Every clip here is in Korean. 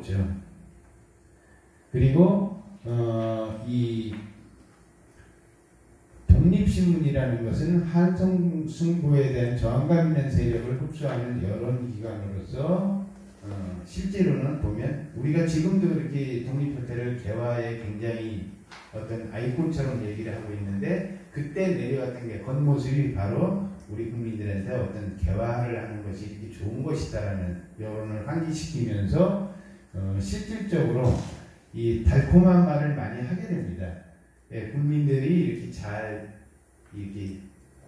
없죠. 그리고 이 독립신문이라는 것은 한성승부에 대한 저항감 있는 세력을 흡수하는 여론기관으로서 실제로는 보면 우리가 지금도 그렇게 독립협회를 개화에 굉장히 어떤 아이콘처럼 얘기를 하고 있는데 그때 내려왔던 게 겉모습이 바로 우리 국민들한테 어떤 개화를 하는 것이 이렇게 좋은 것이다라는 여론을 환기시키면서 실질적으로 이 달콤한 말을 많이 하게 됩니다. 예, 국민들이 이렇게 잘 이렇게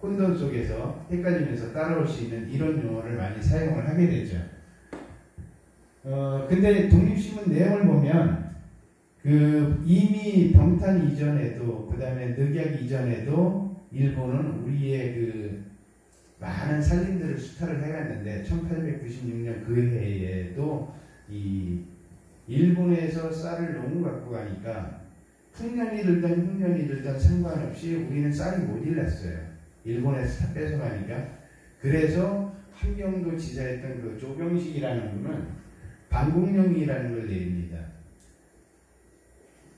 혼돈 속에서 헷갈리면서 따라올 수 있는 이런 용어를 많이 사용을 하게 되죠. 근데 독립신문 내용을 보면 이미 병탄 이전에도 그 다음에 늑약 이전에도 일본은 우리의 많은 살림들을 수탈을 해갔는데 1896년 그 해에도 이 일본에서 쌀을 너무 갖고 가니까 풍년이 들던 흉년이 들던 상관없이 우리는 쌀이 못 일났어요. 일본에서 다 뺏어가니까. 그래서 함경도 지사였던 조병식이라는 분은 반국령이라는 걸 내립니다.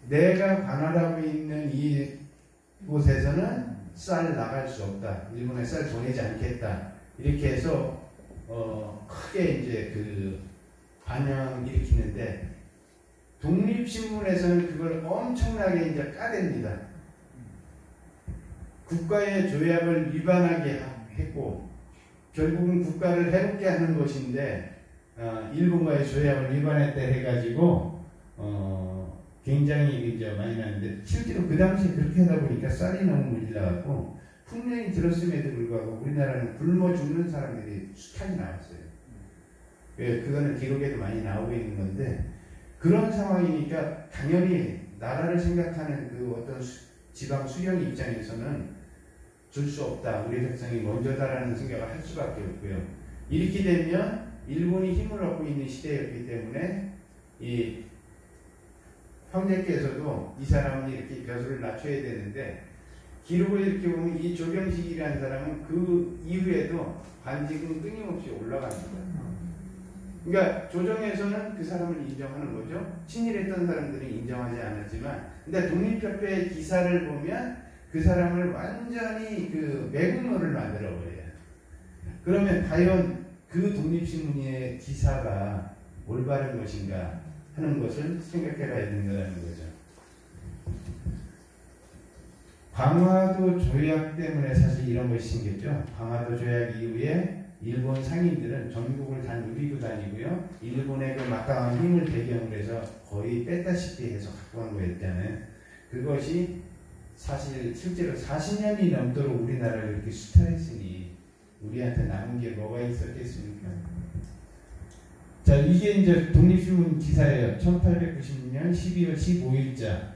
내가 관할하고 있는 이곳에서는 쌀 나갈 수 없다. 일본에 쌀 보내지 않겠다. 이렇게 해서 크게 이제 반영 일으키는데 독립신문에서는 그걸 엄청나게 이제 까댑니다. 국가의 조약을 위반하게 했고 결국은 국가를 해롭게 하는 것인데 일본과의 조약을 위반했다 해가지고 굉장히 이제 많이 나는데 실제로 그 당시에 그렇게 하다 보니까 쌀이 너무 물려갖고 풍년이 들었음에도 불구하고 우리나라는 굶어 죽는 사람들이 숱하게 나왔어요. 그거는 기록에도 많이 나오고 있는 건데 그런 상황이니까 당연히 나라를 생각하는 어떤 지방 수령 입장에서는 줄 수 없다. 우리 백성이 먼저다라는 생각을 할 수밖에 없고요. 이렇게 되면 일본이 힘을 얻고 있는 시대였기 때문에 이 황제께서도 이 사람은 이렇게 벼슬을 낮춰야 되는데 기록을 이렇게 보면 이 조병식이라는 사람은 그 이후에도 관직은 끊임없이 올라갑니다. 그러니까 조정에서는 그 사람을 인정하는 거죠. 친일했던 사람들은 인정하지 않았지만 근데 독립협회 기사를 보면 그 사람을 완전히 매국노를 만들어버려요. 그러면 과연 그 독립신문의 기사가 올바른 것인가 하는 것을 생각해봐야 된다는 거죠. 광화도 조약 때문에 사실 이런 것이 생겼죠. 광화도 조약 이후에 일본 상인들은 전국을 다 누비고 다니고요. 일본의 막강한 힘을 배경으로 해서 거의 뺐다시피 해서 갖고 간 거였잖아요. 그것이 사실 실제로 40년이 넘도록 우리나라를 이렇게 수탈했으니 우리한테 남은 게 뭐가 있었겠습니까? 자, 이게 이제 독립신문 기사예요. 1896년 12월 15일자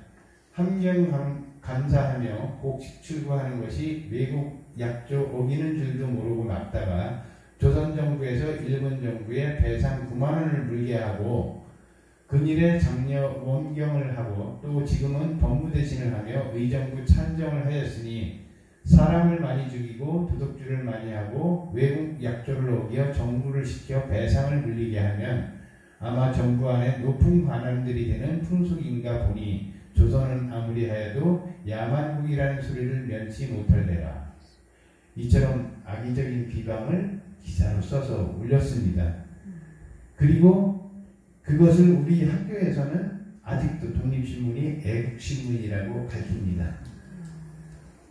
함경 감사하며 곡식 출구하는 것이 외국 약조 어기는 줄도 모르고 막다가 조선 정부에서 일본 정부에 배상 9만 원을 물게 하고 근일에 장려 원경을 하고 또 지금은 법무 대신을 하며 의정부 찬정을 하였으니 사람을 많이 죽이고 도둑질을 많이 하고 외국 약조를 어겨 정부를 시켜 배상을 물리게 하면 아마 정부 안에 높은 관원들이 되는 풍속인가 보니 조선은 아무리 하여도 야만국이라는 소리를 면치 못할래라. 이처럼 악의적인 비방을 기사로 써서 올렸습니다. 그리고 그것을 우리 학교에서는 아직도 독립신문이 애국신문이라고 밝힙니다.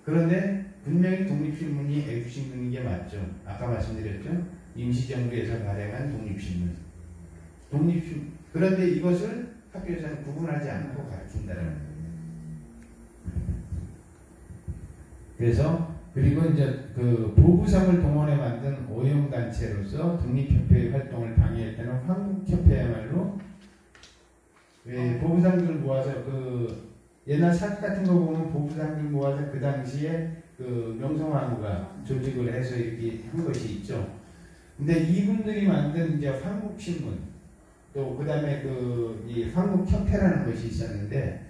그런데 분명히 독립신문이 애국신문인 게 맞죠. 아까 말씀드렸죠. 임시정부에서 발행한 독립신문. 그런데 이것을 학교에서는 구분하지 않고 가르친다는 거예요. 그래서 그리고 이제 보부상을 동원해 만든 오용단체로서 독립협회의 활동을 방해했다는 황국협회야말로 보부상들 모아서 옛날 사 같은 거 보면 보부상들 모아서 그 당시에 명성황후가 조직을 해서 이렇게 한 것이 있죠. 근데 이분들이 만든 이제 황국신문 또 그 다음에 이 황국협회라는 것이 있었는데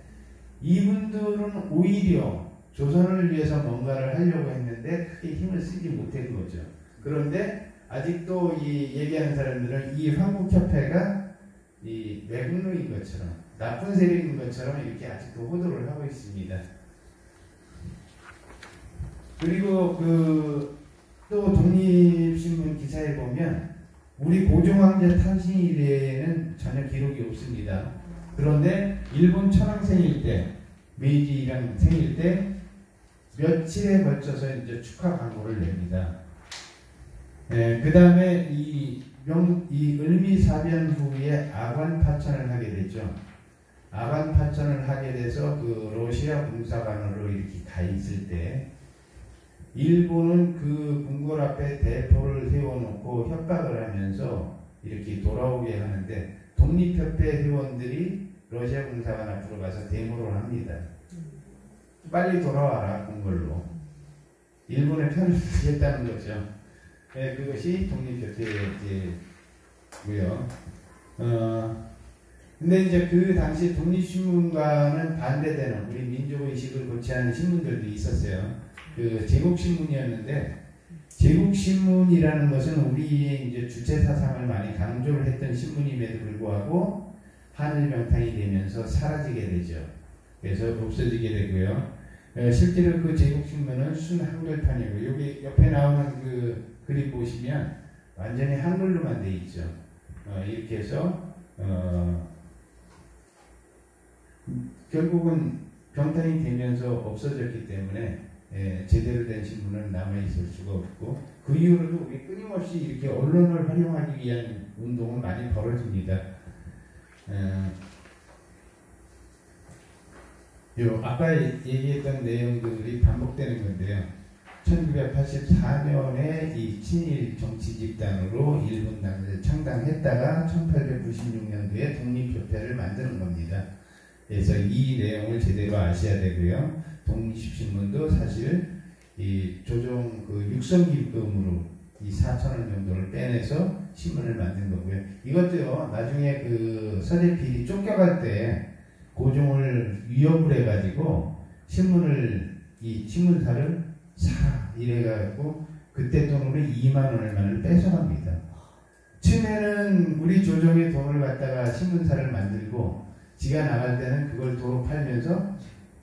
이분들은 오히려 조선을 위해서 뭔가를 하려고 했는데 크게 힘을 쓰지 못한 거죠. 그런데 아직도 이 얘기하는 사람들은 이 황국협회가 이 매국노인 것처럼 나쁜 세력인 것처럼 이렇게 아직도 호도를 하고 있습니다. 그리고 또 독립신문 기사에 보면 우리 고종황제 탄신 이래에는 전혀 기록이 없습니다. 그런데 일본 천황생일 때, 메이지랑 생일 때 며칠에 걸쳐서 이제 축하 광고를 냅니다. 그 다음에 이 을미사변 후에 아관파천을 하게 되죠. 아관파천을 하게 돼서 그 러시아 군사관으로 이렇게 가 있을 때 일본은 그 궁궐 앞에 대포를 세워놓고 협박을 하면서 이렇게 돌아오게 하는데 독립협회 회원들이 러시아 군사관 앞으로 가서 데모를 합니다. 빨리 돌아와라 궁궐로. 일본의 편을 들겠다는 거죠. 네, 그것이 독립협회고요. 근데 이제 그 당시 독립신문과는 반대되는 우리 민족의식을 고취하는 신문들도 있었어요. 그 제국신문이었는데 제국신문이라는 것은 우리의 이제 주체 사상을 많이 강조를 했던 신문임에도 불구하고 한일병탄이 되면서 사라지게 되죠. 그래서 없어지게 되고요. 실제로 그 제국신문은 순한글판이고 여기 옆에 나오는 그 그림 보시면 완전히 한글로만 돼 있죠. 이렇게 해서 결국은 병탄이 되면서 없어졌기 때문에 제대로 된 신문은 남아있을 수가 없고 그 이후로도 우리 끊임없이 이렇게 언론을 활용하기 위한 운동은 많이 벌어집니다. 아까 얘기했던 내용들이 반복되는 건데요. 1984년에 이 친일 정치 집단으로 일본 당을 창당했다가 1896년도에 독립협회를 만드는 겁니다. 그래서 이 내용을 제대로 아셔야 되고요. 독립신문도 사실 이 조정 그 육성기금으로 이 4,000원 정도를 빼내서 신문을 만든 거고요. 이것도요, 나중에 그 서대필이 쫓겨갈 때 고종을 위협을 해가지고 이 신문사를 사 이래가지고 그때 돈으로 2만 원을 뺏어갑니다. 처음에는 우리 조정의 돈을 갖다가 신문사를 만들고 지가 나갈 때는 그걸 도로 팔면서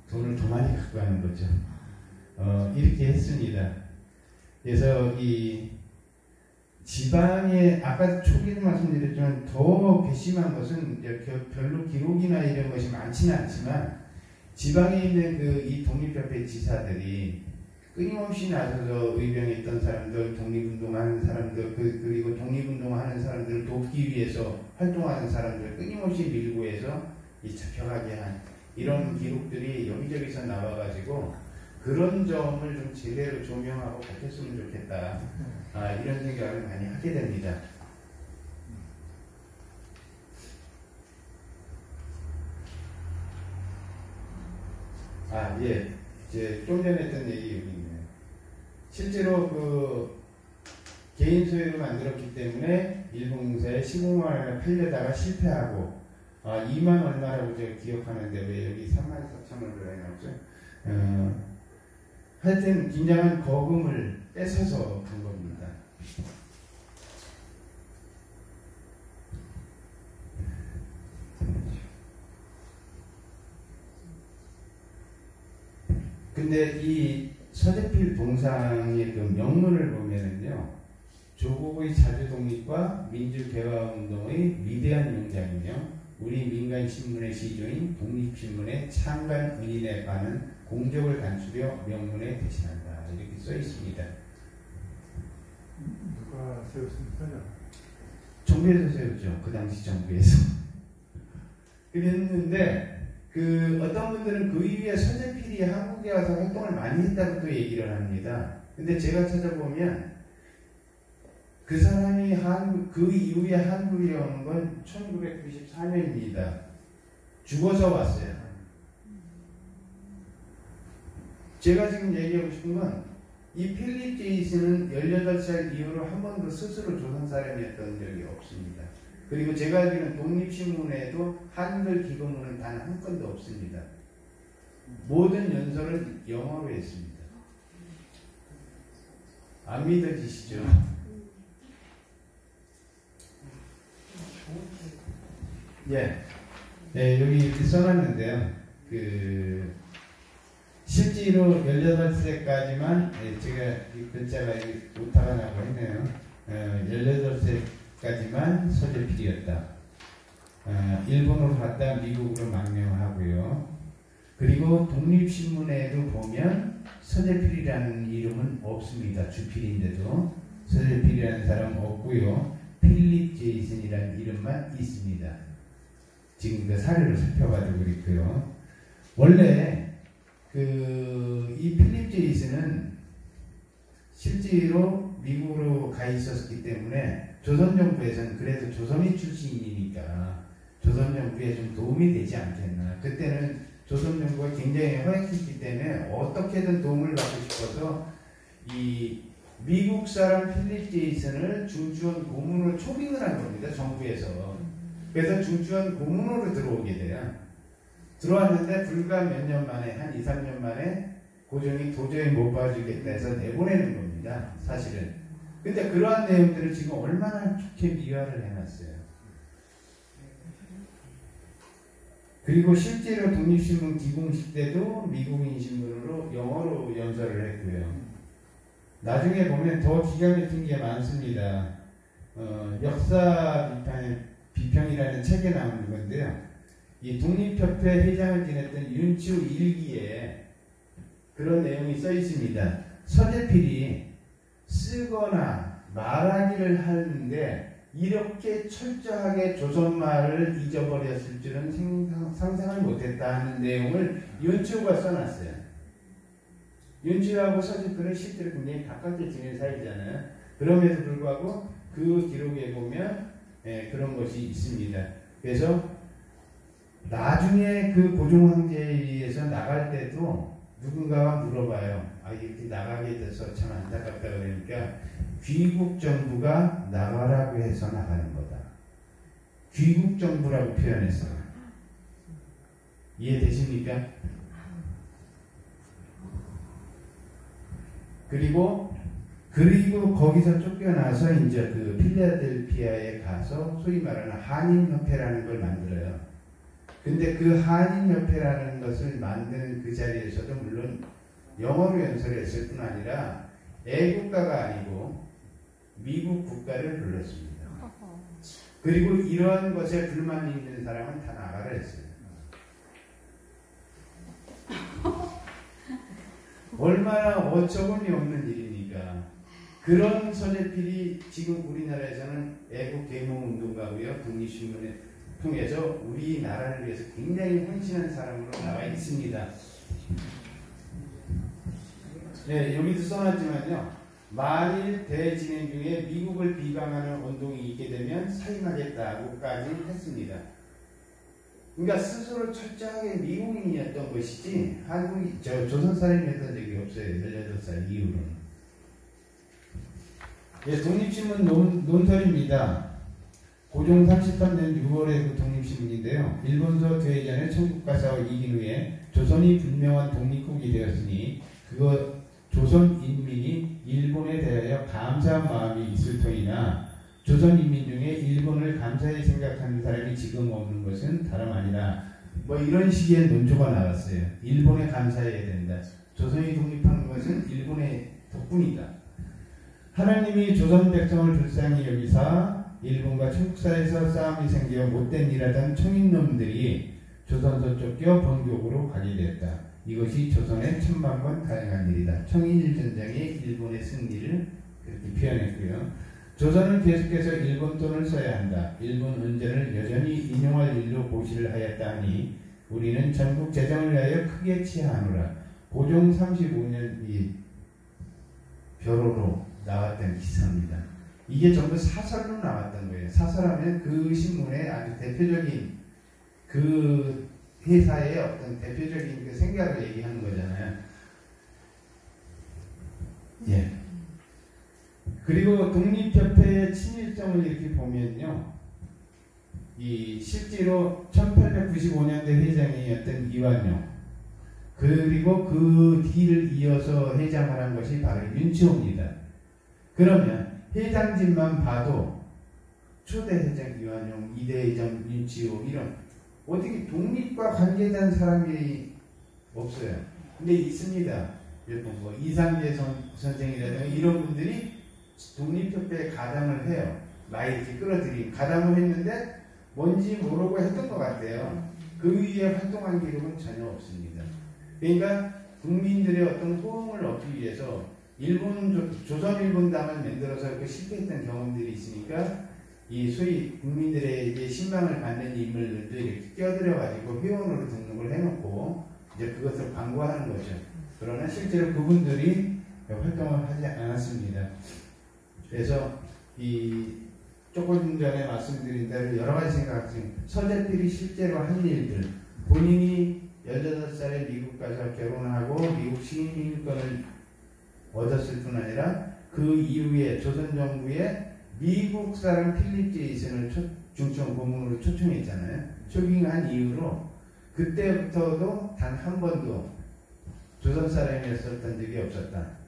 돈을 더 많이 갖고 가는 거죠. 이렇게 했습니다. 그래서 이 지방에 아까 초기에 말씀드렸지만 더 괘씸한 것은 별로 기록이나 이런 것이 많지는 않지만 지방에 있는 이 독립협회 지사들이 끊임없이 나서서 의병에 있던 사람들, 독립운동하는 사람들, 그리고 독립운동하는 사람들을 돕기 위해서 활동하는 사람들을 끊임없이 밀고 해서 잡혀가게 한 이런 기록들이 여기저기서 나와가지고 그런 점을 좀 제대로 조명하고 밝혔으면 좋겠다. 이런 생각을 많이 하게 됩니다. 예. 이제 좀 전에 했던 얘기 여기 있네요. 실제로 개인 소유로 만들었기 때문에 일본공사에 15만 원을 팔려다가 실패하고 2만 얼마라고 제가 기억하는데 왜 여기 34,000원으로 해놨죠? 하여튼 굉장한 거금을 뺏어서 간 겁니다. 근데 이 서대필 동상의 그 명문을 보면은요, 조국의 자주독립과 민주개화운동의 위대한 명장이며 우리 민간신문의 시조인 독립신문의 창간 은인에 관한 공적을 간수려 명문에 대신한다. 이렇게 써 있습니다. 누가 세웠습니까? 정부에서 세웠죠. 그 당시 정부에서. 그랬는데 어떤 분들은 그 이후에 서대필이 한국에 와서 활동을 많이 했다고 또 얘기를 합니다. 근데 제가 찾아보면 그 사람이 그 이후에 한국에 온 건 1994년입니다. 죽어서 왔어요. 제가 지금 얘기하고 싶은 건 이 필립 제이스는 18살 이후로 한 번도 스스로 조선 사람이었던 적이 없습니다. 그리고 제가 알기로는 독립신문에도 한글 기고문은 단 한 건도 없습니다. 모든 연설은 영어로 했습니다. 안 믿어지시죠? 예. 예, 여기 이렇게 써놨는데요. 실제로 18세까지만, 제가 이 글자가 오타가 나고 했네요. 18세까지만 서재필이었다. 일본으로 갔다 미국으로 망명하고요. 그리고 독립신문에도 보면 서재필이라는 이름은 없습니다. 주필인데도 서재필이라는 사람은 없고요. 필립 제이슨이라는 이름만 있습니다. 지금 그 사료를 살펴봐도 그렇고요. 원래 이 필립 제이슨은 실제로 미국으로 가 있었기 때문에 조선 정부에서는 그래도 조선인 출신이니까 조선 정부에 좀 도움이 되지 않겠나. 그때는 조선 정부가 굉장히 허약했기 때문에 어떻게든 도움을 받고 싶어서 이 미국 사람 필립 제이슨을 중추원 고문으로 초빙을 한 겁니다. 정부에서. 그래서 중추원 고문으로 들어오게 돼요. 들어왔는데 불과 몇 년 만에, 한 2, 3년 만에 고종이 도저히 못 봐주겠다 해서 내보내는 겁니다. 사실은. 근데 그러한 내용들을 지금 얼마나 좋게 미화를 해놨어요. 그리고 실제로 독립신문 기공식 때도 미국인 신문으로 영어로 연설을 했고요. 나중에 보면 더 기가 막힌 게 많습니다. 역사 비평이라는 책에 나오는 건데요. 이 독립협회 회장을 지냈던 윤치우 일기에 그런 내용이 써 있습니다. 서재필이 쓰거나 말하기를 하는데 이렇게 철저하게 조선말을 잊어버렸을 줄은 상상을 못했다 하는 내용을 윤치우가 써놨어요. 윤치우하고 서재필은 실제로 굉장히 가깝게 지낸 사이잖아요. 그럼에도 불구하고 그 기록에 보면 그런 것이 있습니다. 그래서 나중에 그 고종 황제에서 나갈 때도 누군가가 물어봐요. 이렇게 나가게 돼서 참 안타깝다 그러니까 귀국 정부가 나가라고 해서 나가는 거다. 귀국 정부라고 표현해서. 이해되십니까? 그리고 거기서 쫓겨나서 이제 그 필라델피아에 가서 소위 말하는 한인협회라는 걸 만들어요. 근데 그 한인협회라는 것을 만드는 그 자리에서도 물론 영어로 연설했을 뿐 아니라 애국가가 아니고 미국 국가를 불렀습니다. 그리고 이러한 것에 불만 있는 사람은 다 나가라 했어요. 얼마나 어처구니 없는 일입니까? 그런 서재필이 지금 우리나라에서는 애국 계몽 운동가고요. 독립신문에 통해서 우리나라를 위해서 굉장히 헌신한 사람으로 나와 있습니다. 네, 여기도 써놨지만요. 만일 대진행 중에 미국을 비방하는 운동이 있게 되면 사임하겠다고까지 했습니다. 그러니까 스스로 철저하게 미국인이었던 것이지 조선 사람이었던 적이 없어요. 18살 이후로는. 예, 독립신문 논설입니다. 고종 33년 6월에 그 독립신문인데요. 일본서 퇴전에 청국과 싸워 이긴 후에 조선이 분명한 독립국이 되었으니 조선 인민이 일본에 대하여 감사한 마음이 있을 터이나 조선 인민 중에 일본을 감사히 생각하는 사람이 지금 없는 것은 다름 아니라 이런 식의 논조가 나왔어요. 일본에 감사해야 된다. 조선이 독립하는 것은 일본의 덕분이다. 하나님이 조선 백성을 불쌍히 여기사 일본과 청국사에서 싸움이 생겨 못된 일하던 청인놈들이 조선서 쫓겨 본국으로 가게 되었다. 이것이 조선의 천만번 다양한 일이다. 청일전쟁의 일본의 승리를 그렇게 표현했고요. 조선은 계속해서 일본 돈을 써야 한다. 일본 은전을 여전히 인용할 일로 고시를 하였다 하니 우리는 전국 재정을 위하여 크게 취하노라. 고종 35년 이 벼로로 나왔던 기사입니다. 이게 전부 사설로 나왔던 거예요. 사설하면 그 신문의 아주 대표적인 그 회사의 어떤 대표적인 그 생각을 얘기하는 거잖아요. 예. 그리고 독립협회의 친일성을 이렇게 보면요. 실제로 1895년대 회장이었던 이완용, 그리고 그 뒤를 이어서 회장을 한 것이 바로 윤치호입니다. 그러면 회장진만 봐도 초대회장 이완용, 이대회장 윤치호 이런 어떻게 독립과 관계된 사람이 없어요. 근데 있습니다. 뭐 이상재 선생이라든가 이런 분들이 독립협회에 가담을 해요. 라이트 끌어들이 가담을 했는데 뭔지 모르고 했던 것 같아요. 그 위에 활동한 기록은 전혀 없습니다. 그러니까 국민들의 어떤 호응을 얻기 위해서 조선일본당을 만들어서 그 실패했던 경험들이 있으니까 이 소위 국민들에게 신망을 받는 인물들도 이렇게 껴들여가지고 회원으로 등록을 해놓고 이제 그것을 광고하는 거죠. 그러나 실제로 그분들이 활동을 하지 않았습니다. 그래서 이 조금 전에 말씀드린 대로 여러 가지 생각했습니다. 서재필이 실제로 한 일들, 본인이 18살에 미국 가서 결혼하고 미국 시민권을 얻었을 뿐 아니라 그 이후에 조선 정부에 미국 사람 필립 제이슨을 중청 고문으로 초청했잖아요. 초빙한 이후로 그때부터도 단 한 번도 조선 사람이었던 적이 없었다.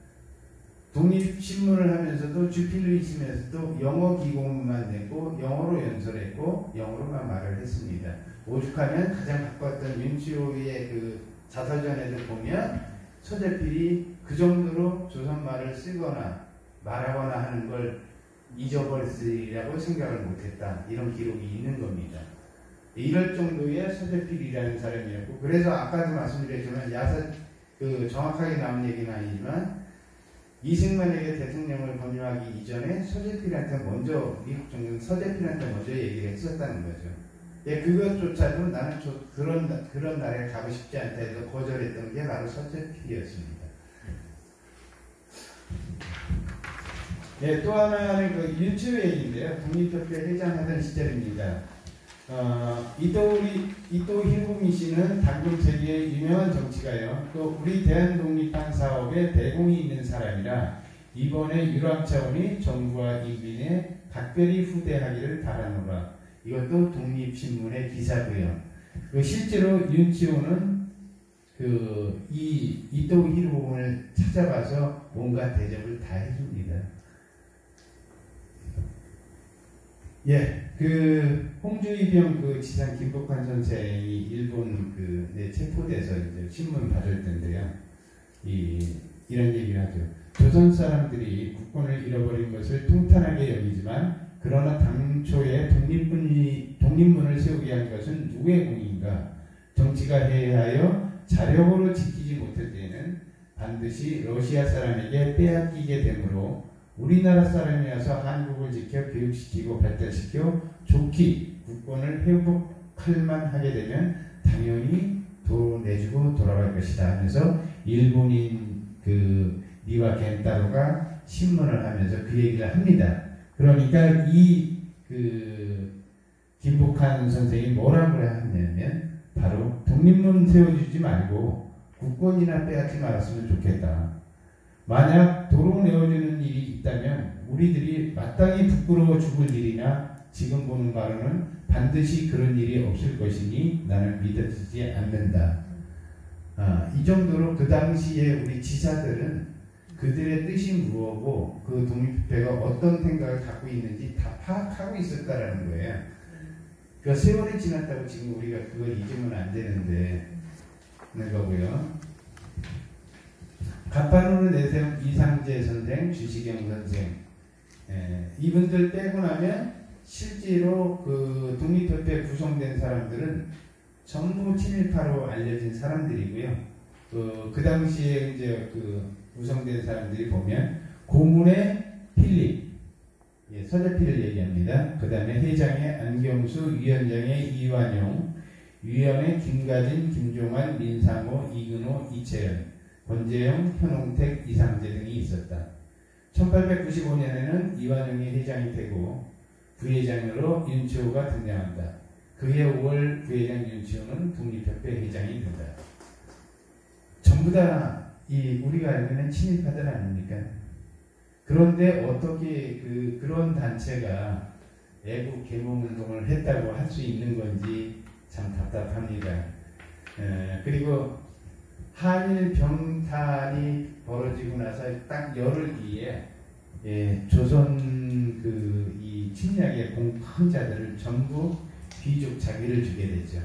독립신문을 하면서도 주필로 있으면서도 영어 기고문만 내고 영어로 연설했고 영어로만 말을 했습니다. 오죽하면 가장 가까웠던 윤치호의 그 자서전에도 보면 서재필이 그 정도로 조선말을 쓰거나 말하거나 하는 걸 잊어버렸으리라고 생각을 못했다. 이런 기록이 있는 겁니다. 이럴 정도의 서재필이라는 사람이었고, 그래서 아까도 말씀드렸지만 정확하게 나온 얘기는 아니지만 이승만에게 대통령을 권유하기 이전에 서재필한테 먼저 미국 정부는 서재필한테 먼저 얘기를 했었다는 거죠. 예, 그것조차도 나는 그런 나라에 가고 싶지 않다 해서 거절했던 게 바로 서재필이었습니다. 예, 또 하나는 그 윤치호 얘기인데요. 독립협회 회장하던 시절입니다. 이토 히로부미 씨는 당군 세계의 유명한 정치가요. 또 우리 대한독립당 사업에 대공이 있는 사람이라 이번에 유럽 차원이 정부와 인민에 각별히 후대하기를 바라노라. 이것도 독립신문의 기사고요. 실제로 윤치호는 이토 히로부미를 찾아가서 온갖 대접을 다 해줍니다. 예, 홍주이병 지상 김복환 선생이 일본 체포돼서 이제 신문 받을 텐데요. 이런 얘기를 하죠. 조선 사람들이 국권을 잃어버린 것을 통탄하게 여기지만, 그러나 당초에 독립문을 세우게 한 것은 누구의 공인가? 정치가 해하여 자력으로 지키지 못할 때에는 반드시 러시아 사람에게 빼앗기게 되므로 우리나라 사람이어서 한국을 지켜 교육시키고 발달시켜 좋게 국권을 회복할만 하게 되면 당연히 도 내주고 돌아갈 것이다 하면서 일본인 니와 겐타로가 신문을 하면서 그 얘기를 합니다. 그러니까 김복환 선생이 뭐라고 하냐면 바로 독립문 세워주지 말고 국권이나 빼앗지 말았으면 좋겠다. 만약 도로 내어주는 일이 있다면 우리들이 마땅히 부끄러워 죽을 일이나 지금 보는 바로는 반드시 그런 일이 없을 것이니 나는 믿어지지 않는다. 이 정도로 그 당시에 우리 지사들은 그들의 뜻이 무엇고 그 독립협회가 어떤 생각을 갖고 있는지 다 파악하고 있었다라는 거예요. 그 세월이 지났다고 지금 우리가 그걸 잊으면 안 되는데 그런 거고요. 간판으로 내세운 이상재 선생, 주시경 선생, 이분들 빼고 나면 실제로 그 독립협회 구성된 사람들은 전부 친일파로 알려진 사람들이고요. 그 당시에 이제 구성된 사람들이 보면 고문의 필립, 서재필을 얘기합니다. 그 다음에 회장의 안경수, 위원장의 이완용, 위원의 김가진, 김종환, 민상호, 이근호, 이채연, 권재영, 현홍택, 이상재 등이 있었다. 1895년에는 이완용이 회장이 되고 부회장으로 윤치호가 등장한다. 그해 5월 부회장 윤치호는 독립협회 회장이 된다. 전부 다 우리가 알고 있는 친일파들 아닙니까? 그런데 어떻게 그런 단체가 애국 계몽운동을 했다고 할 수 있는 건지 참 답답합니다. 그리고 한일 병탄이 벌어지고 나서 딱 열흘 뒤에 조선 이 이 침략의 공황자들을 전부 귀족 자기를 주게 되죠.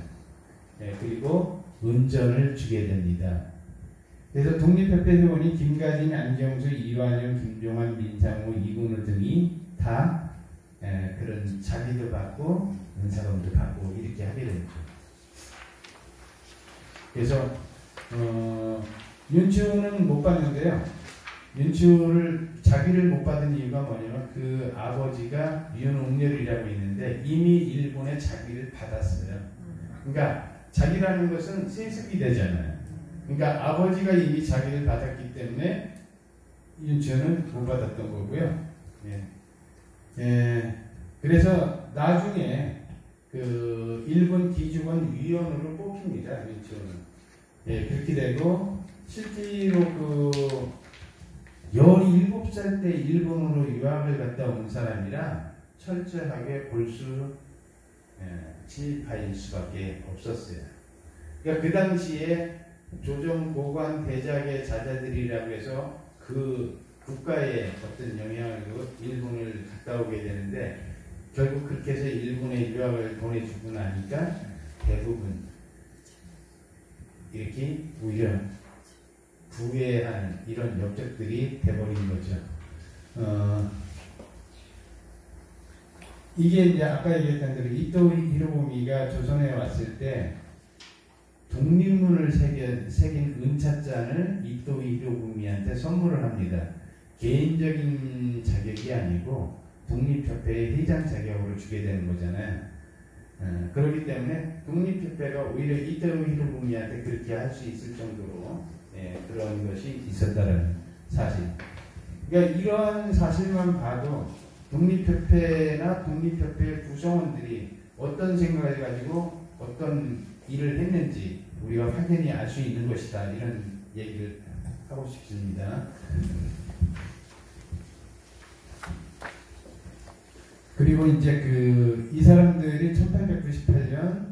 예, 그리고 은전을 주게 됩니다. 그래서 독립협회회원이 김가진, 안경수, 이완용, 김종환, 민상호, 이근우 등이 다 그런 자비도 받고 은사금도 받고 이렇게 하게 되죠. 그래서 윤치호는 못 받는데요. 윤치호를 자기를 못 받은 이유가 뭐냐면 그 아버지가 윤옥렬이라고 있는데 이미 일본에 자기를 받았어요. 그러니까 자기라는 것은 세습이 되잖아요. 그러니까 아버지가 이미 자기를 받았기 때문에 윤치호는 못 받았던 거고요. 그래서 나중에 그 일본 기주권 위원으로 뽑힙니다. 윤치호는. 그렇게 되고 실제로 그 17살 때 일본으로 유학을 갔다 온 사람이라 철저하게 골수 친일파일 수밖에 없었어요. 그러니까 그 당시에 조정 고관 대작의 자자들이라고 해서 그 국가의 어떤 영향을 두고 일본을 갔다 오게 되는데 결국 그렇게 해서 일본에 유학을 보내주고 나니까 대부분 이렇게 오히려 부회하는 이런 역적들이 돼버린 거죠. 이게 이제 아까 얘기했던 대로 이토 히로부미가 조선에 왔을 때 독립문을 새긴 은찻잔을 이토 히로부미한테 선물을 합니다. 개인적인 자격이 아니고 독립협회의 회장 자격으로 주게 되는 거잖아요. 그렇기 때문에 독립협회가 오히려 이토 히로부미한테 그렇게 할 수 있을 정도로 그런 것이 있었다는 사실. 그러니까 이런 사실만 봐도 독립협회나 독립협회 구성원들이 어떤 생각을 가지고 어떤 일을 했는지 우리가 확연히 알 수 있는 것이다. 이런 얘기를 하고 싶습니다. 그리고 이제 이 사람들이 1898년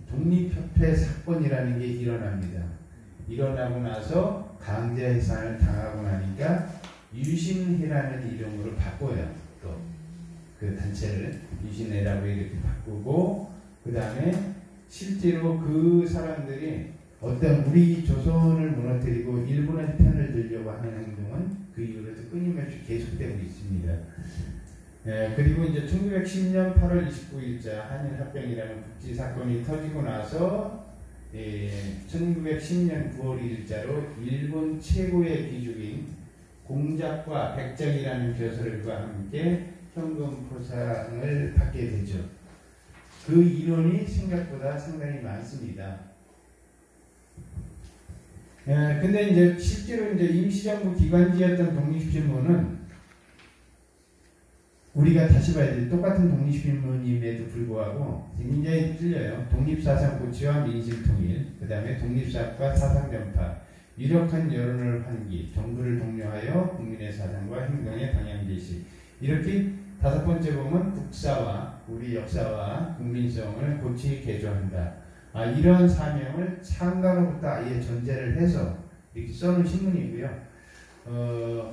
독립협회 사건이라는 게 일어납니다. 일어나고 나서 강제해산을 당하고 나니까 유신회라는 이름으로 바꿔요. 또 그 단체를 유신회라고 이렇게 바꾸고 그 다음에 실제로 그 사람들이 어떤 우리 조선을 무너뜨리고 일본의 편을 들려고 하는 행동은 그 이후로도 끊임없이 계속되고 있습니다. 그리고 이제 1910년 8월 29일자 한일합병이라는 국지사건이 터지고 나서 1910년 9월 1일자로 일본 최고의 귀족인 공작과 백정이라는 교서들과 함께 현금 포상을 받게 되죠. 그 인원이 생각보다 상당히 많습니다. 근데 이제 실제로 이제 임시정부 기관지였던 독립신문은 우리가 다시 봐야 돼. 똑같은 독립신문임에도 불구하고 굉장히 틀려요. 독립사상 고취와 민심통일, 그 다음에 독립사학과 사상변파, 유력한 여론을 환기, 정부를 독려하여 국민의 사상과 행동의 방향제시. 이렇게 5번째 보면 국사와 우리 역사와 국민성을 고치 개조한다. 이런 사명을 창간호부터 아예 전제를 해서 이렇게 써놓은 신문이고요.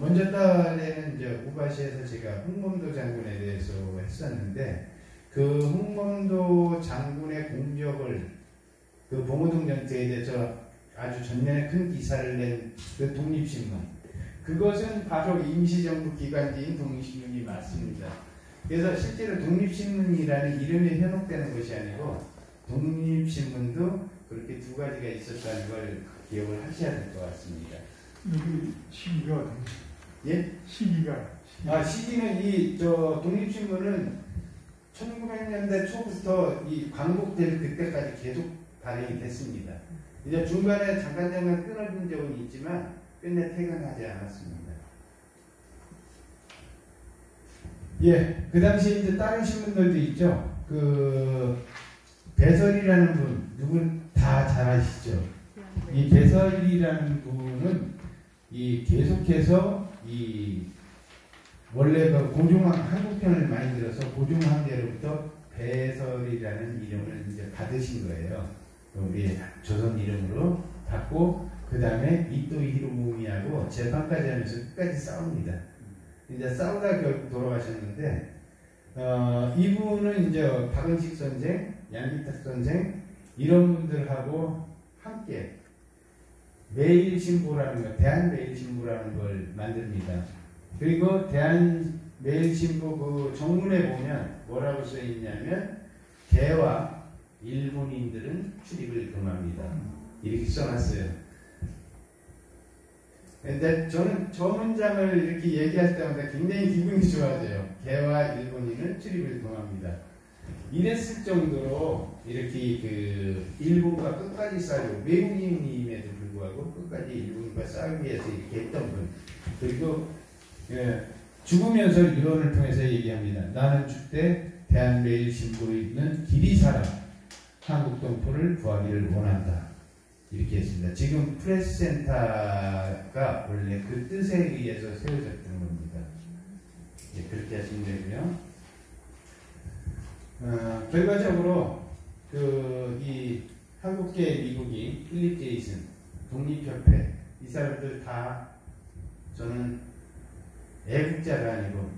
먼저 달에는 이제 우바시에서 제가 홍범도 장군에 대해서 했었는데 그 홍범도 장군의 공적을 그 봉오동 전투에 대해서 아주 전면에 큰 기사를 낸 그 독립신문, 그것은 바로 임시정부 기관지인 독립신문이 맞습니다. 그래서 실제로 독립신문이라는 이름에 현혹되는 것이 아니고 독립신문도 그렇게 두 가지가 있었다는 걸 기억을 하셔야 될 것 같습니다. 여기 시기가 어떻게? 예? 시기가. 시기는 독립신문은 1900년대 초부터 이 광복될 그때까지 계속 발행이 됐습니다. 이제 중간에 잠깐 끊어진 적은 있지만 끝내 퇴근하지 않았습니다. 그 당시에 이제 다른 신문들도 있죠. 배설이라는 분, 누군 다 잘 아시죠? 이 배설이라는 분은 계속해서 원래 고종황 한국편을 많이 들어서 고종황제로부터 배설이라는 이름을 이제 받으신 거예요. 우리 조선 이름으로 받고 그 다음에 이토 히로부미하고 재판까지 하면서 끝까지 싸웁니다. 이제 싸우다 결국 돌아가셨는데 이분은 이제 박은식 선생, 양기탁 선생 이런 분들하고 함께 매일신보라는 거, 대한매일신보라는 걸 만듭니다. 그리고 대한매일신보 그 정문에 보면 뭐라고 써 있냐면 개와 일본인들은 출입을 금합니다. 이렇게 써놨어요. 근데 저는 저 문장을 이렇게 얘기할 때마다 굉장히 기분이 좋아져요. 개와 일본인은 출입을 금합니다. 이랬을 정도로 이렇게 그 일본과 끝까지 싸우고 외국인임에도 불구하고 끝까지 일본과 싸우기 위해서 이렇게 했던 분. 그리고 죽으면서 유언을 통해서 얘기합니다. 나는 죽되 대한매일신보에 있는 기리사람 한국 동포를 구하기를 원한다. 이렇게 했습니다. 지금 프레스센터가 원래 그 뜻에 의해서 세워졌던 겁니다. 예, 그렇게 하시면 되고요. 결과적으로 이 한국계 미국인 필립 제이슨, 독립협회 이 사람들 다 저는 애국자가 아니고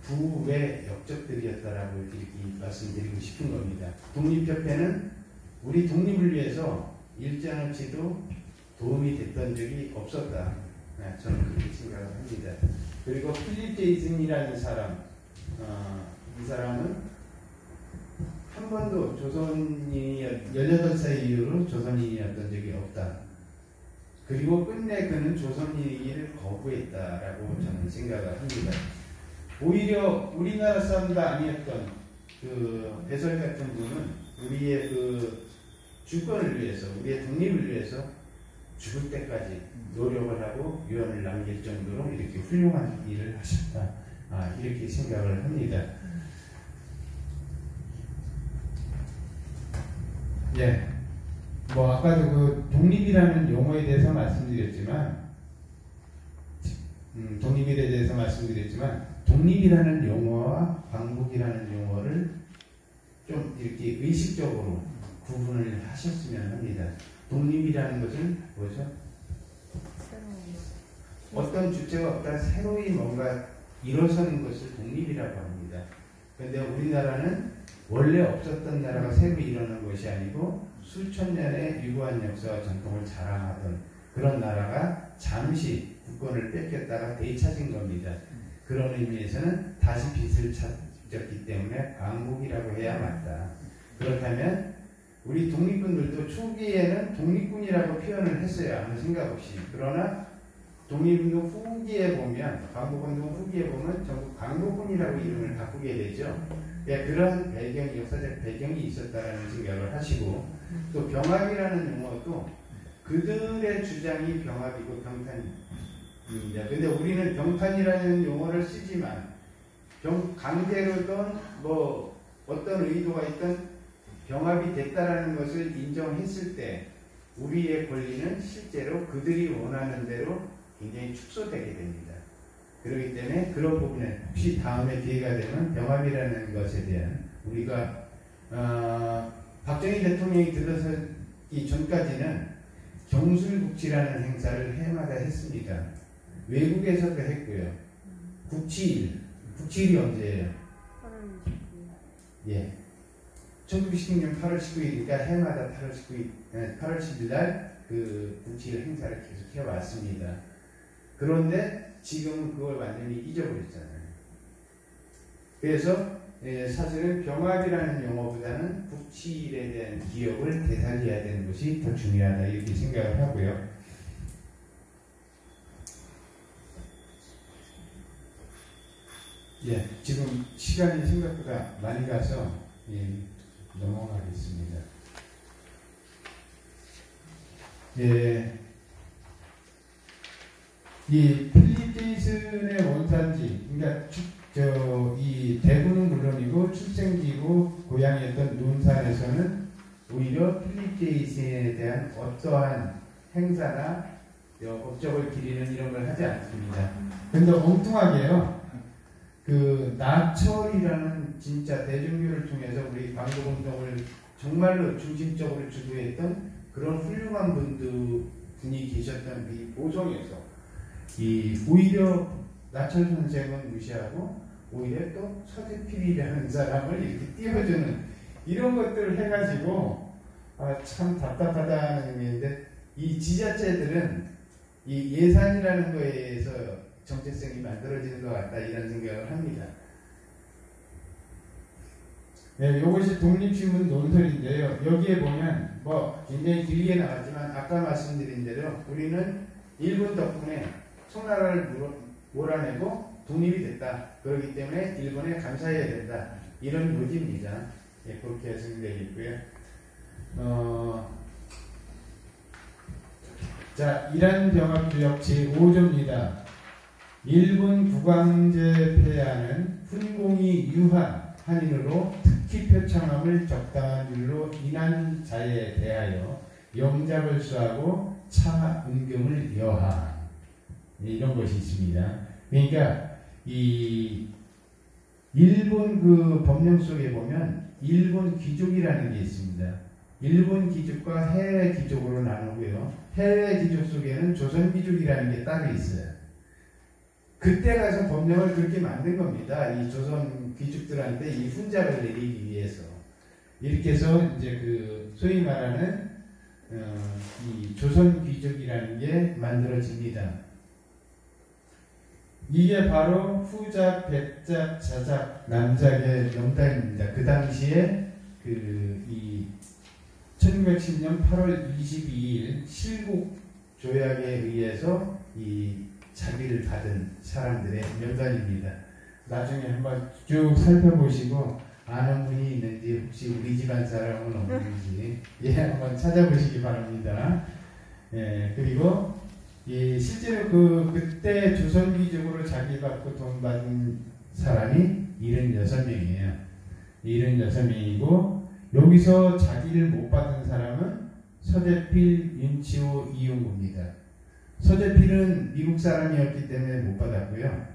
부외 역적들이었다라고 이렇게 말씀드리고 싶은 겁니다. 독립협회는 우리 독립을 위해서 일장어치도 도움이 됐던 적이 없었다. 저는 그렇게 생각을 합니다. 그리고 필립 제이슨이라는 사람, 이 사람은 한 번도 18살 이후로 조선인이었던 적이 없다. 그리고 끝내 그는 조선인이기를 거부했다라고 저는 생각을 합니다. 오히려 우리나라 사람도 아니었던 그 배설 같은 분은 우리의 그 주권을 위해서, 우리의 독립을 위해서 죽을 때까지 노력을 하고 유언을 남길 정도로 이렇게 훌륭한 일을 하셨다. 이렇게 생각을 합니다. 예. 아까도 그 독립이라는 용어에 대해서 말씀드렸지만, 독립이라는 용어와 광복이라는 용어를 좀 이렇게 의식적으로 구분을 하셨으면 합니다. 독립이라는 것은 뭐죠? 어떤 주체가 없다 새로이 뭔가 일어서는 것을 독립이라고 합니다. 그런데 우리나라는 원래 없었던 나라가 새로 일어난 것이 아니고 수천 년의 유구한 역사와 전통을 자랑하던 그런 나라가 잠시 국권을 뺏겼다가 되찾은 겁니다. 그런 의미에서는 다시 빛을 찾았기 때문에 광복이라고 해야 맞다. 그렇다면 우리 독립군들도 초기에는 독립군이라고 표현을 했어요. 아무 생각 없이. 그러나 독립운동 후기에 보면, 광복운동 후기에 보면 전부 광복군이라고 이름을 바꾸게 되죠. 그런 배경이, 역사적 배경이 있었다라는 생각을 하시고, 또 병합이라는 용어도 그들의 주장이 병합이고 병탄입니다. 근데 우리는 병탄이라는 용어를 쓰지만 강제로든 어떤 의도가 있든 병합이 됐다라는 것을 인정했을 때 우리의 권리는 실제로 그들이 원하는 대로 굉장히 축소되게 됩니다. 그렇기 때문에 그런 부분에 혹시 다음에 기회가 되면 병합이라는 것에 대한 우리가 박정희 대통령이 들어서기 전까지는 경술국치라는 행사를 해마다 했습니다. 외국에서도 했고요. 국치일이 언제예요? 1916년 8월 19일이니까 해마다 8월 10일 날 그 국치일 행사를 계속 해왔습니다. 그런데 지금은 그걸 완전히 잊어버렸잖아요. 그래서 사실은 병합이라는 용어보다는 국치일에 대한 기억을 되살려야 되는 것이 더 중요하다 이렇게 생각을 하고요. 지금 시간이 생각보다 많이 가서 넘어가겠습니다. 이 필립 제이슨의 원산지, 그러니까 이 대구는 물론이고 출생지고 고향이었던 논산에서는 오히려 필립 제이슨에 대한 어떠한 행사나 업적을 기리는 이런 걸 하지 않습니다. 근데 엉뚱하게요. 그 나철이라는 진짜 대중교를 통해서 우리 광복운동을 정말로 중심적으로 주도했던 그런 훌륭한 분이 계셨던 이 보성에서 오히려 나철 선생은 무시하고 오히려 또 서재필이라는 사람을 이렇게 띄워주는 이런 것들을 해가지고 참 답답하다는 의미인데 이 지자체들은 이 예산이라는 거에서 정체성이 만들어지는 것 같다 이런 생각을 합니다. 네, 이것이 독립신문 논설인데요. 여기에 보면 뭐 굉장히 길게 나왔지만 아까 말씀드린 대로 우리는 일본 덕분에 청나라를 몰아내고 독립이 됐다. 그렇기 때문에 일본에 감사해야 된다. 이런 요지입니다. 예, 그렇게 해석되겠고요. 자, 이란병합조약 제5조입니다. 일본 국왕제 폐하는 훈공이 유한 한인으로 특히 표창함을 적당한 율로 인한 자에 대하여 영잡을 수하고 차 은금을 여하 이런 것이 있습니다. 그러니까 이 일본 그 법령 속에 보면 일본 귀족이라는 게 있습니다. 일본 귀족과 해외 귀족으로 나누고요. 해외 귀족 속에는 조선 귀족이라는 게 따로 있어요. 그때 가서 법령을 그렇게 만든 겁니다. 이 조선 귀족들한테 이 훈장을 내리기 위해서. 이렇게 해서 이제 그 소위 말하는 이 조선 귀족이라는 게 만들어집니다. 이게 바로 후작, 백작, 자작, 남작의 명단입니다. 그 당시에 이 1910년 8월 22일 실국 조약에 의해서 이 자비를 받은 사람들의 명단입니다. 나중에 한번 쭉 살펴보시고 아는 분이 있는지 혹시 우리 집안 사람은 없는지 예, 한번 찾아보시기 바랍니다. 예, 그리고 실제로 그때 조선귀족으로 자기 받고 돈 받은 사람이 76명이에요. 76명이고 여기서 자기를 못 받은 사람은 서재필, 윤치호, 이용구입니다. 서재필은 미국 사람이었기 때문에 못 받았고요.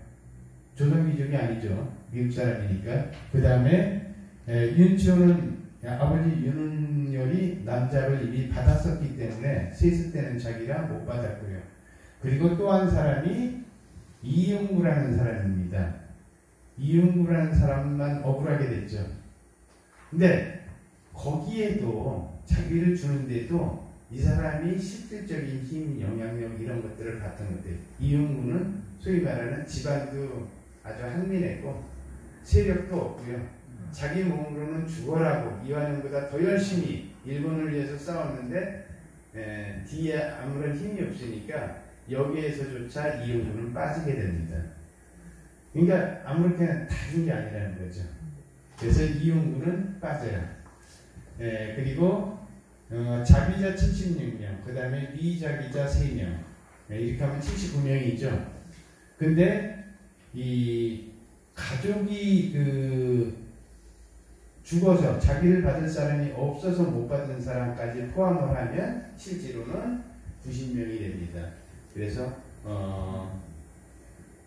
조선귀족이 아니죠. 미국 사람이니까. 그 다음에 윤치호는 아버지 윤은열이 남자를 이미 받았었기 때문에 세습 때는 자기가 못 받았고요. 그리고 또 한 사람이 이용구라는 사람입니다. 이용구라는 사람만 억울하게 됐죠. 근데 거기에도 자기를 주는데도 이 사람이 실질적인 힘, 영향력 이런 것들을 갖던 것들. 이용구는 소위 말하는 집안도 아주 한민했고 세력도 없고요. 자기 몸으로는 죽어라고 이완용보다 더 열심히 일본을 위해서 싸웠는데 뒤에 아무런 힘이 없으니까 여기에서조차 이용구는 빠지게 됩니다. 그러니까 아무렇게나 다 준 게 아니라는 거죠. 그래서 이용구는 빠져요. 그리고 자비자 76명, 그 다음에 미자비자 3명, 이렇게 하면 79명이죠. 근데 이 가족이 죽어서 자기를 받을 사람이 없어서 못 받은 사람까지 포함을 하면 실제로는 90명이 됩니다. 그래서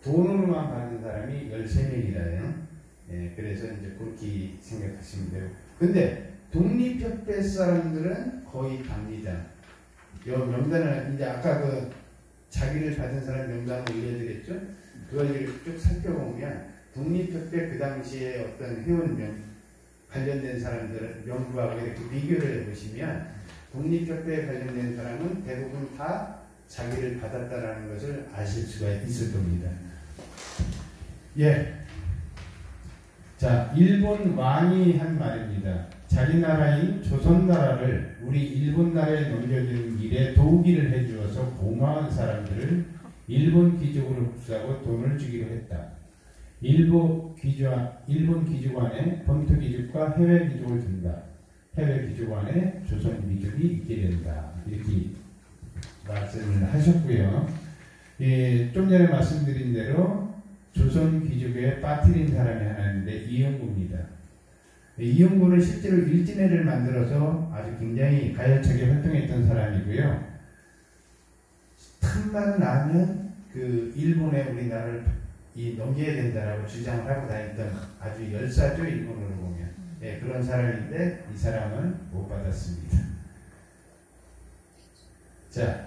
돈으로만 받은 사람이 13명이라요. 그래서 이제 그렇게 생각하시면 돼요. 근데 독립협회 사람들은 거의 갑니다. 요 명단을 이제 아까 자기를 받은 사람 명단을 올려드렸죠. 그걸 쭉 살펴보면 독립협회 그 당시에 어떤 회원 관련된 사람들을 명부하고 이렇게 비교를 해보시면 독립협회에 관련된 사람은 대부분 다 자기를 받았다라는 것을 아실 수가 있을 겁니다. 예. 자, 일본 왕이 한 말입니다. 자기 나라인 조선나라를 우리 일본 나라에 넘겨주는 일에 도우기를 해주어서 고마운 사람들을 일본 귀족으로 흡수하고 돈을 주기로 했다. 일본 귀족안에 본토 귀족과 해외 귀족을 둔다. 해외 귀족안에 조선 귀족이 있게 된다. 이렇게 말씀을 하셨고요. 좀 전에 말씀드린 대로 조선 귀족에 빠뜨린 사람이 하나 있는데 이용구입니다. 이용구는 실제로 일진회를 만들어서 아주 굉장히 가열차게 활동했던 사람이고요. 틈만 나면 일본에 우리나라를 넘겨야 된다라고 주장을 하고 다녔던 아주 열사죠, 일본으로 보면. 그런 사람인데 이 사람은 못 받았습니다. 자,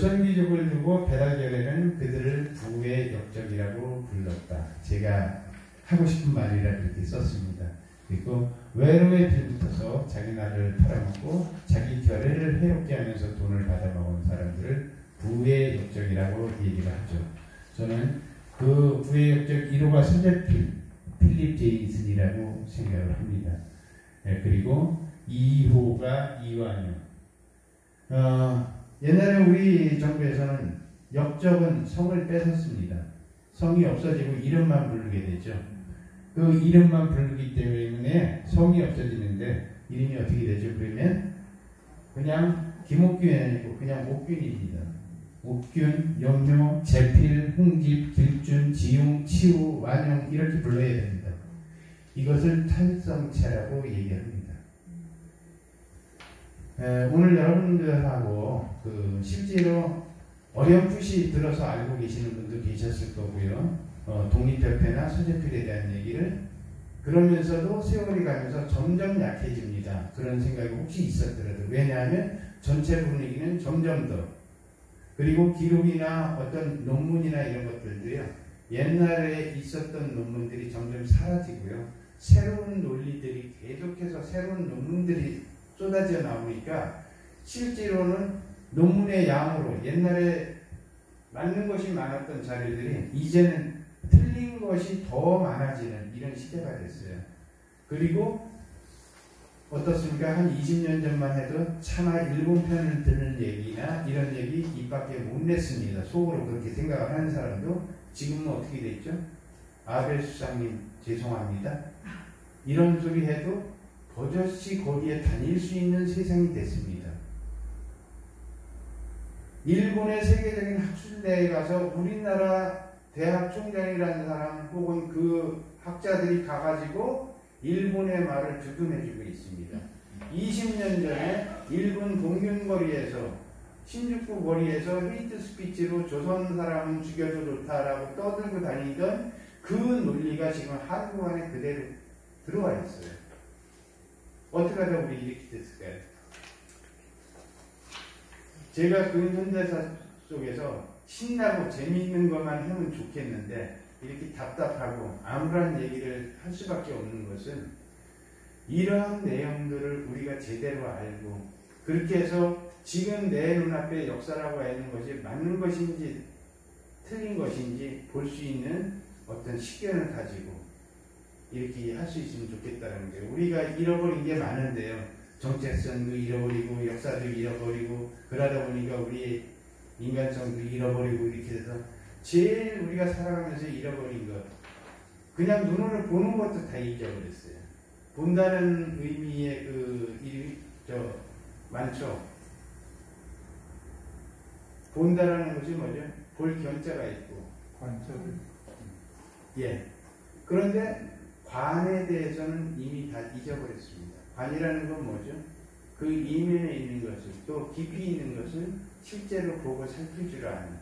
조선귀족을 두고 배달결에는 그들을 부의 역적이라고 불렀다. 제가 하고 싶은 말이라 그렇게 썼습니다. 그리고 외로에 빌붙어서 자기 나라를 팔아먹고 자기 결례를 해롭게 하면서 돈을 받아먹은 사람들을 부의 역적이라고 얘기를 하죠. 저는 그 부의 역적 1호가 손재필, 필립 제임슨이라고 생각을 합니다. 네, 그리고 2호가 이완용. 옛날에 우리 정부에서는 역적은 성을 뺏었습니다. 성이 없어지고 이름만 부르게 되죠. 그 이름만 부르기 때문에 성이 없어지는데 이름이 어떻게 되죠? 그러면 그냥 김옥균이 아니고 그냥 옥균입니다. 옥균, 영묘, 재필, 홍집, 길준, 지용, 치우, 완용 이렇게 불러야 됩니다. 이것을 탈성체라고 얘기합니다. 오늘 여러분들하고 실제로 어렴풋이 들어서 알고 계시는 분도 계셨을 거고요. 독립협회나 서재필에 대한 얘기를 그러면서도 세월이 가면서 점점 약해집니다. 그런 생각이 혹시 있었더라도 왜냐하면 전체 분위기는 점점 더 그리고 기록이나 어떤 논문이나 이런 것들도요. 옛날에 있었던 논문들이 점점 사라지고요. 새로운 논리들이 계속해서 새로운 논문들이 쏟아져 나오니까 실제로는 논문의 양으로 옛날에 맞는 것이 많았던 자료들이 이제는 틀린 것이 더 많아지는 이런 시대가 됐어요. 그리고 어떻습니까? 한 20년 전만 해도 차마 일본 편을 듣는 얘기나 이런 얘기 입 밖에 못 냈습니다. 속으로 그렇게 생각을 하는 사람도 지금은 어떻게 됐죠? 아베 수상님 죄송합니다. 이런 소리 해도 버젓이 거기에 다닐 수 있는 세상이 됐습니다. 일본의 세계적인 학술대에 가서 우리나라 대학 총장이라는 사람 혹은 그 학자들이 가가지고 일본의 말을 두둔해주고 있습니다. 20년 전에 일본 동균거리에서 신주쿠 거리에서 헤이트 스피치로 조선 사람은 죽여도 좋다라고 떠들고 다니던 그 논리가 지금 한국 안에 그대로 들어와 있어요. 어떻게 하다 우리 이렇게 됐을까요? 제가 그 현대사 속에서 신나고 재미있는 것만 하면 좋겠는데 이렇게 답답하고 암울한 얘기를 할 수밖에 없는 것은 이러한 내용들을 우리가 제대로 알고 그렇게 해서 지금 내 눈앞에 역사라고 하는 것이 맞는 것인지 틀린 것인지 볼 수 있는 어떤 식견을 가지고 이렇게 할 수 있으면 좋겠다는 거예요. 우리가 잃어버린 게 많은데요. 정체성도 잃어버리고 역사도 잃어버리고 그러다 보니까 우리의 인간성도 잃어버리고 이렇게 돼서 제일 우리가 살아가면서 잃어버린 것 그냥 눈으로 보는 것도 다 잊어버렸어요. 본다는 의미의 많죠. 본다라는 것이 뭐죠? 볼 견자가 있고 관절. 예. 그런데 관에 대해서는 이미 다 잊어버렸습니다. 관이라는 건 뭐죠? 그 이면에 있는 것을 또 깊이 있는 것을 실제로 보고 살필 줄 아는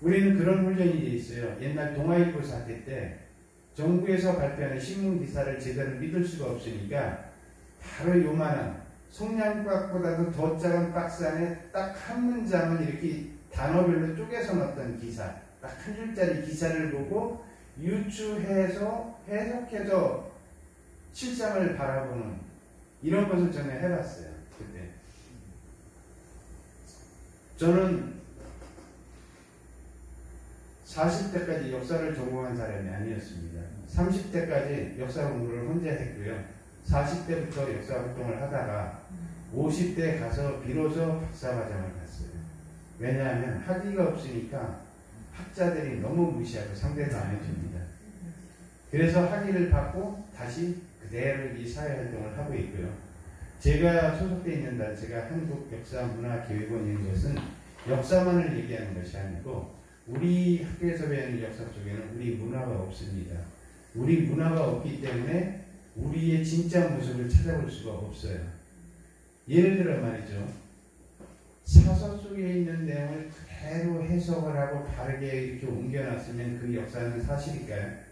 우리는 그런 훈련이 돼 있어요. 옛날 동아일보 사태 때 정부에서 발표하는 신문 기사를 제대로 믿을 수가 없으니까 바로 요만한 속량박보다도 더 작은 박스 안에 딱 한 문장을 이렇게 단어별로 쪼개서 넣었던 기사 딱 한 줄짜리 기사를 보고 유추해서 해석해서 실상을 바라보는 이런 것을 저는 해봤어요. 그때 저는 40대까지 역사를 전공한 사람이 아니었습니다. 30대까지 역사 공부를 혼자 했고요. 40대부터 역사 활동을 하다가 50대에 가서 비로소 박사과정을 갔어요. 왜냐하면 학위가 없으니까 학자들이 너무 무시하고 상대도 안 해줍니다. 그래서 학위를 받고 다시 그대로 이 사회활동을 하고 있고요. 제가 소속되어 있는 단체가 한국역사문화기획원인 것은 역사만을 얘기하는 것이 아니고 우리 학교에서 배우는 역사 속에는 우리 문화가 없습니다. 우리 문화가 없기 때문에 우리의 진짜 모습을 찾아볼 수가 없어요. 예를 들어 말이죠. 사서 속에 있는 내용을 그대로 해석을 하고 바르게 이렇게 옮겨놨으면 그 역사는 사실일까요?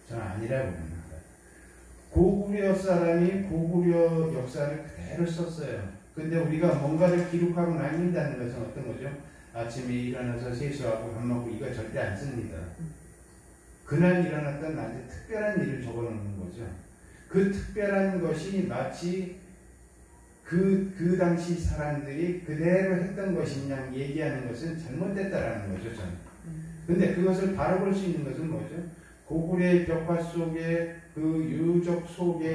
저는 아니라고 봅니다. 고구려 사람이 고구려 역사를 그대로 썼어요. 근데 우리가 뭔가를 기록하고 남긴다는 것은 어떤 거죠? 아침에 일어나서 세수하고 밥 먹고 이거 절대 안 씁니다. 그날 일어났던 아주 특별한 일을 적어놓는 거죠. 그 특별한 것이 마치 그 당시 사람들이 그대로 했던 것이냐 얘기하는 것은 잘못됐다라는 거죠, 저는. 근데 그것을 바라볼 수 있는 것은 뭐죠? 고구려의 벽화 속에 그 유적 속에